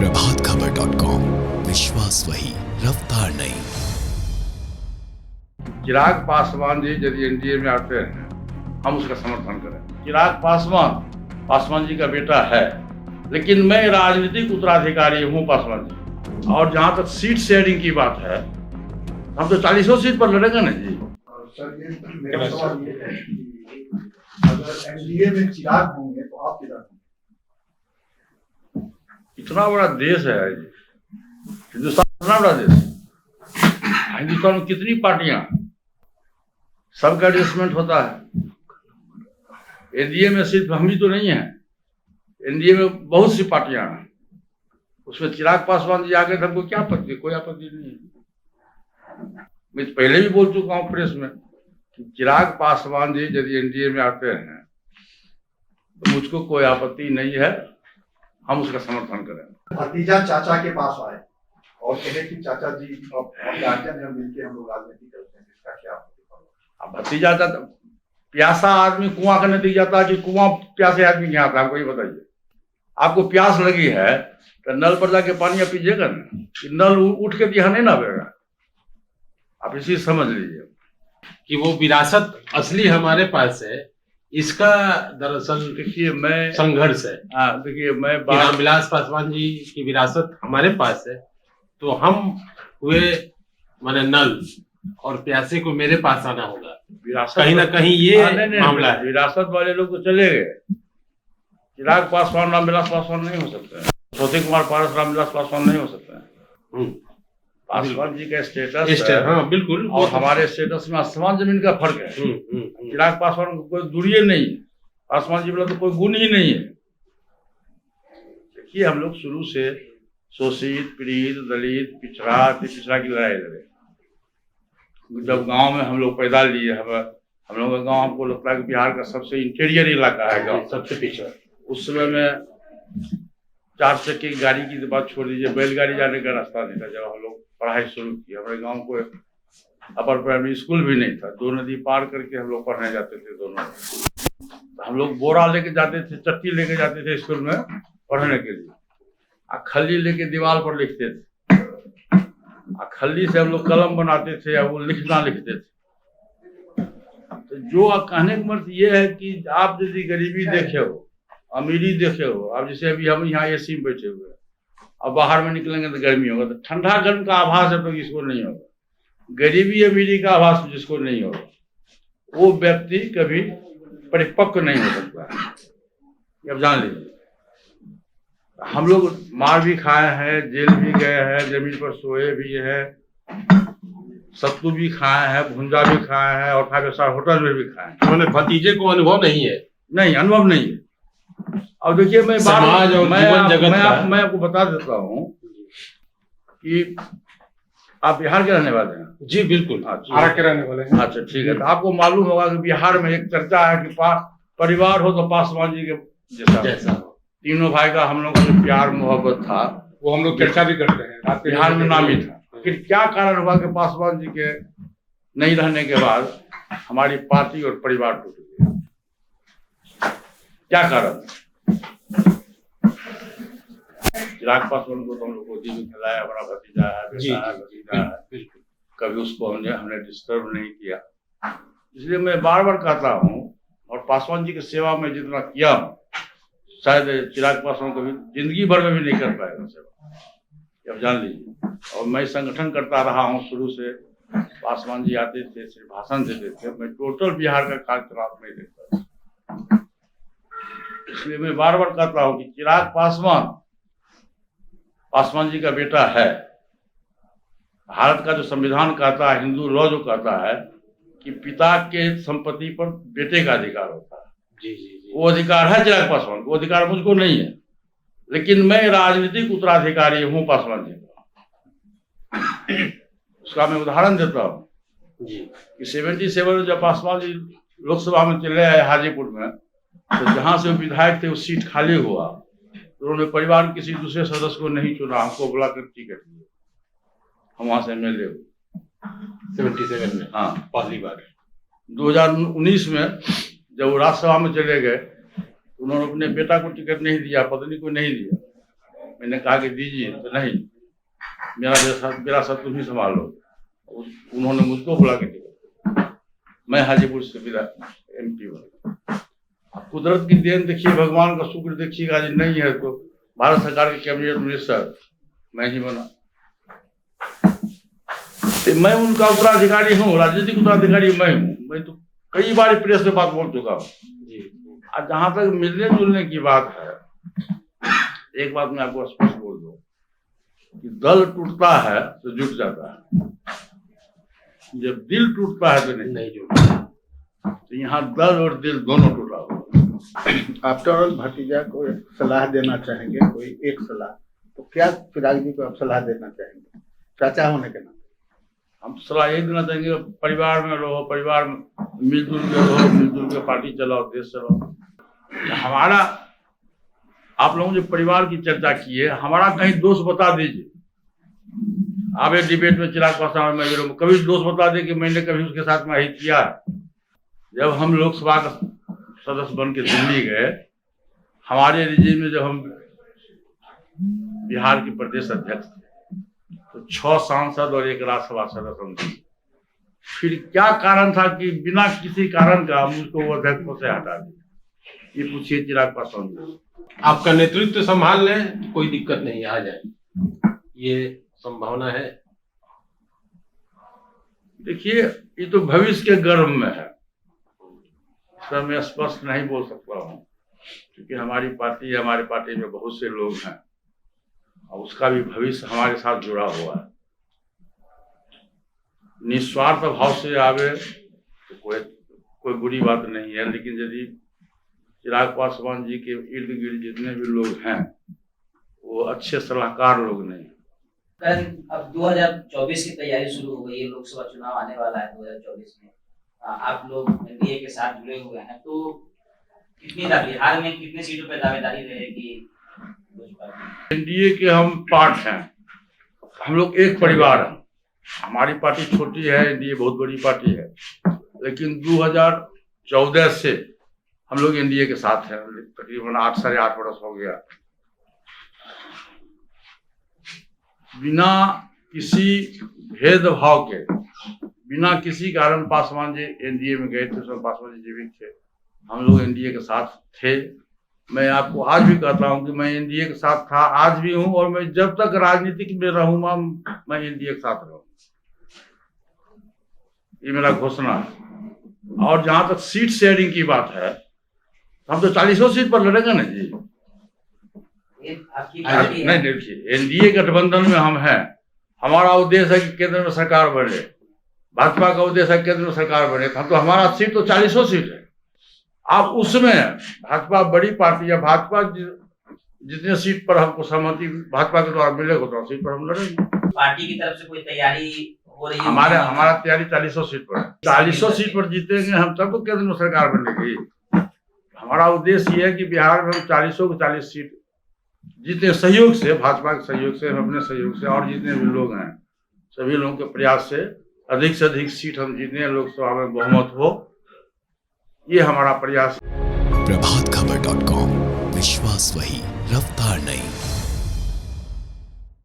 प्रभातखबर.com, विश्वास वही, रफ्तार नहीं। चिराग पासवान जी यदि एनडीए में आते हैं, हम उसका समर्थन करें। चिराग पासवान जी का बेटा है, लेकिन मैं राजनीतिक उत्तराधिकारी हूँ पासवान जी। और जहाँ तक सीट शेयरिंग की बात है, हम तो 40 सीट पर लड़ेंगे ना जी। सर, ये मेरा सवाल ये है कि अगर एनडीए में चिराग होंगे तो आप किधर होंगे? इतना बड़ा देश है जी, हिंदुस्तान इतना बड़ा देश, हिंदुस्तान में कितनी पार्टियां, सबका एडजस्टमेंट होता है। एनडीए में सिर्फ हम ही तो नहीं है, एनडीए में बहुत सी पार्टियां हैं, उसमें चिराग पासवान जी आ गए, हमको क्या आपत्ति? कोई आपत्ति नहीं है। मैं पहले भी बोल चुका हूँ प्रेस में कि चिराग पासवान जी यदि एनडीए में आते हैं तो मुझको कोई आपत्ति नहीं है, हम उसका समर्थन करें। भतीजा चाचा के पास आए और कहे कि चाचा जी अब गार्जियन है, मिलकर हम लोग राजनीति करते हैं, इसका क्या प्रतिफल? अब भतीजा चाचा, प्यासा आदमी कुआं का नजदीक जाता है कि कुआं प्यासे आदमी के आता है? आपको ये बताइए, आपको प्यास लगी है तो नल पर जाके पानी आप पीजिएगा ना, कि नल उठ के यहाँ नहीं ना आएगा। आप इसी समझ लीजिए कि वो विरासत असली हमारे पास है, इसका दरअसल देखिए मैं संघर्ष है। देखिए मैं कि रामविलास पासवान जी की विरासत हमारे पास है, तो हम हुए माने नल और प्यासे को मेरे पास आना होगा। विरासत कहीं ना कहीं ये मामला है। विरासत वाले लोग तो चले गए, चिराग पासवान रामविलास पासवान नहीं हो सकते हैं, ज्योति कुमार पारस रामविलास पासवान नहीं हो सकते हैं। पासवान जी का स्टेटस है, हाँ बिल्कुल, और हमारे स्टेटस में आसमान जमीन का फर्क है। चिराग पासवान को कोई दूरी नहीं है, पासवान जी बोला तो कोई गुण ही नहीं है। देखिए हम लोग शुरू से शोषित, पीड़ित, दलित, पिछड़ा की लड़ाई लड़े। जब गांव में हम लोग पैदा लिए, हम लोग का गांव हमको लगता है कि बिहार का सबसे इंटीरियर इलाका है गांव, सबसे पिछड़ा। उस समय में 4 चक्के की गाड़ी की बात छोड़ दीजिए, बैलगाड़ी जाने का रास्ता नहीं था। जब हम लोग पढ़ाई शुरू की, हमारे गांव को अपर प्राइमरी स्कूल भी नहीं था, 2 नदी पार करके हम लोग पढ़ने जाते थे दोनों। हम लोग बोरा लेके जाते थे, चट्टी लेके जाते थे स्कूल में पढ़ने के लिए, और खल्ली लेके दीवार पर लिखते थे, और खल्ली से हम लोग कलम बनाते थे और वो लिखना लिखते थे। तो जो कहने का मतलब ये है कि आप यदि गरीबी देखे हो, अमीरी देखे हो, अब जैसे अभी हम यहाँ एसी में बैठे हुए हैं, अब बाहर में निकलेंगे तो गर्मी होगा, तो ठंडा गर्म का आभास है तो किसको नहीं होगा, गरीबी अमीरी का आभास जिसको नहीं होगा, वो व्यक्ति कभी परिपक्व नहीं हो सकता है। अब जान लीजिए, हम लोग मार भी खाए हैं, जेल भी गए हैं, जमीन पर सोए भी है, सत्तू भी खाए हैं, भुंजा भी खाए हैं, और 5 स्टार होटल में भी खाए हैं। मैंने भतीजे को अनुभव नहीं है, नहीं अनुभव नहीं है। अब देखिए मैं समाज और जीवन जगत मैं आपको बता देता हूँ कि आप बिहार के रहने वाले हैं। जी बिल्कुल, आरा के रहने वाले हैं। अच्छा ठीक है, तो आपको मालूम होगा कि बिहार में एक चर्चा है कि परिवार हो तो पासवान जी के जैसा। तीनों भाई का हम लोग का जो प्यार मोहब्बत था, वो हम लोग चर्चा भी करते हैं, बिहार में नामी था। फिर क्या कारण हुआ कि पासवान जी के नहीं रहने के बाद हमारी पार्टी और परिवार टूट गया? क्या कारण? चिराग पासवान को तो हम लोग को दी खिलाया, बड़ा भतीजा है, बेटा है, भतीजा है, कभी उसको हमने डिस्टर्ब नहीं किया। इसलिए मैं बार बार कहता हूँ, और पासवान जी की सेवा में जितना किया हूँ, शायद चिराग पासवान कभी जिंदगी भर में भी नहीं कर पाएगा सेवा, अब जान लीजिए। और मैं संगठन करता रहा हूँ शुरू से, पासवान जी आते थे, सिर्फ भाषण देते थे, मैं टोटल बिहार का कार्यकलाप नहीं देखता था। इसलिए मैं बार बार कहता हूँ कि चिराग पासवान जी का बेटा है। भारत का जो संविधान कहता है, हिंदू लॉ जो कहता है कि पिता के संपत्ति पर बेटे का अधिकार होता है, जी, वो अधिकार है चिराग पासवान को, अधिकार मुझको नहीं है। लेकिन मैं राजनीतिक उत्तराधिकारी हूँ पासवान जी का। उसका मैं उदाहरण देता हूँ कि 77 जब पासवान जी लोकसभा में चले आए हाजीपुर में, तो जहां से विधायक थे उस सीट खाली हुआ, तो उन्होंने परिवार के किसी दूसरे सदस्य को नहीं चुना, हमको बुलाकर टिकट दिए, हम वहां से एमएलए हुए 77 में। हाँ, पहली बार 2019 में जब वो राज्यसभा में चले गए, उन्होंने अपने बेटा को टिकट नहीं दिया, पत्नी को नहीं दिया, मैंने कहा कि दीजिए, तो नहीं, मेरा सब तुम ही संभालो। उन्होंने मुझको बुला के दिया, मैं हाजीपुर से मेरा MP बना। अब कुदरत की देन देखिए, भगवान का शुक्र देखिएगा, जी नहीं है तो भारत सरकार के कैबिनेट मिनिस्टर मैं ही बना। मैं उनका उत्तराधिकारी हूँ, राजनीतिक उत्तराधिकारी मैं हूँ। मैं तो कई बार प्रेस में बात बोल चुका हूँ। और जहां तक मिलने जुलने की बात है, एक बात मैं आपको स्पष्ट बोल दूं कि दल टूटता है तो जुट जाता है, जब दिल टूटता है तो नहीं जुटता। तो यहाँ दल और दिल दोनों टूटा हुआ। आफ्टर भतीजा को एक सलाह देना चाहेंगे, कोई एक सलाह, तो क्या चिराग जी को आप सलाह देना चाहेंगे चाचा होने के नाते? हम सलाह यही देना चाहेंगे, परिवार में रहो, परिवार में मिलजुल के रहो, मिलजुल के पार्टी चलाओ, देश चलाओ। हमारा, आप लोगों ने परिवार की चर्चा की है, हमारा कहीं दोष बता दीजिए। आप एक डिबेट में चिराग पासवान में कभी दोष बता दे कि मैंने कभी उसके साथ में हित किया। जब हम लोकसभा का सदस्य बन के दिल्ली गए, हमारे रिजीम में जब हम बिहार के प्रदेश अध्यक्ष थे तो 6 सांसद और 1 राज्यसभा सदस्य हम थे। फिर क्या कारण था कि बिना किसी कारण का मुझको वो अध्यक्ष पद से हटा दिया? ये पूछिए चिराग पासवान जी। आपका नेतृत्व संभाल लें तो कोई दिक्कत नहीं आ जाए, ये संभावना है। देखिए, ये तो भविष्य के गर्भ में है, सर मैं स्पष्ट नहीं बोल सकता हूँ, क्योंकि हमारी पार्टी में बहुत से लोग हैं और उसका भी भविष्य हमारे साथ जुड़ा हुआ है। निस्वार्थ भाव से आवे तो कोई बुरी बात नहीं है, लेकिन यदि चिराग पासवान जी के इर्द गिर्द जितने भी लोग हैं वो अच्छे सलाहकार लोग नहीं। अब 2024 की तैयारी शुरू हो गई है, लोकसभा चुनाव आने वाला है 2024 में। आप लोग NDA के साथ जुड़े हुए हैं, तो बिहार में कितनी सीटों पर दावेदारी रहेगी? NDA के हम पार्ट हैं, हम लोग एक परिवार हैं। हमारी पार्टी छोटी है, NDA बहुत बड़ी पार्टी है, लेकिन 2014 से हम लोग NDA के साथ हैं। तकरीबन 8 साढ़े 8 वर्ष हो गया। बिना किसी भेदभाव के, बिना किसी कारण पासवान जी NDA में गए थे, उसमें पासवान जी जीवित थे, हम लोग NDA के साथ थे। मैं आपको आज भी कहता हूं कि मैं NDA के साथ था, आज भी हूं, और मैं जब तक राजनीतिक में रहूंगा मैं NDA के साथ रहूंगा, ये मेरा घोषणा है। और जहां तक सीट शेयरिंग की बात है, हम तो 40 सीट पर लड़ेंगे ना जी। नहीं देखिए, NDA गठबंधन में हम हैं, हमारा उद्देश्य है कि केंद्र में सरकार बने, भाजपा का उद्देश्य है केंद्र में सरकार बने, तो हमारा सीट तो 40 सीट है। आप उसमें भाजपा बड़ी पार्टी है, भाजपा जितने सीट पर हमको सहमति भाजपा के द्वारा मिलेगा तो सीट पर हम लड़ेंगे। पार्टी की तरफ से कोई तैयारी हो रही है? हमारा तैयारी 40 सीट पर है। 40 सीट पर जीतेंगे हम, तब तो केंद्र में सरकार बनेगी। हमारा उद्देश्य ये है कि बिहार में हम 40 सीट जितने सहयोग से, भाजपा के सहयोग से, अपने सहयोग से, और जितने भी लोग हैं सभी लोगों के प्रयास से अधिक सीट हम जितने लोकसभा में बहुमत हो, ये हमारा प्रयास। प्रभातखबर.com, विश्वास वही, रफ्तार नहीं।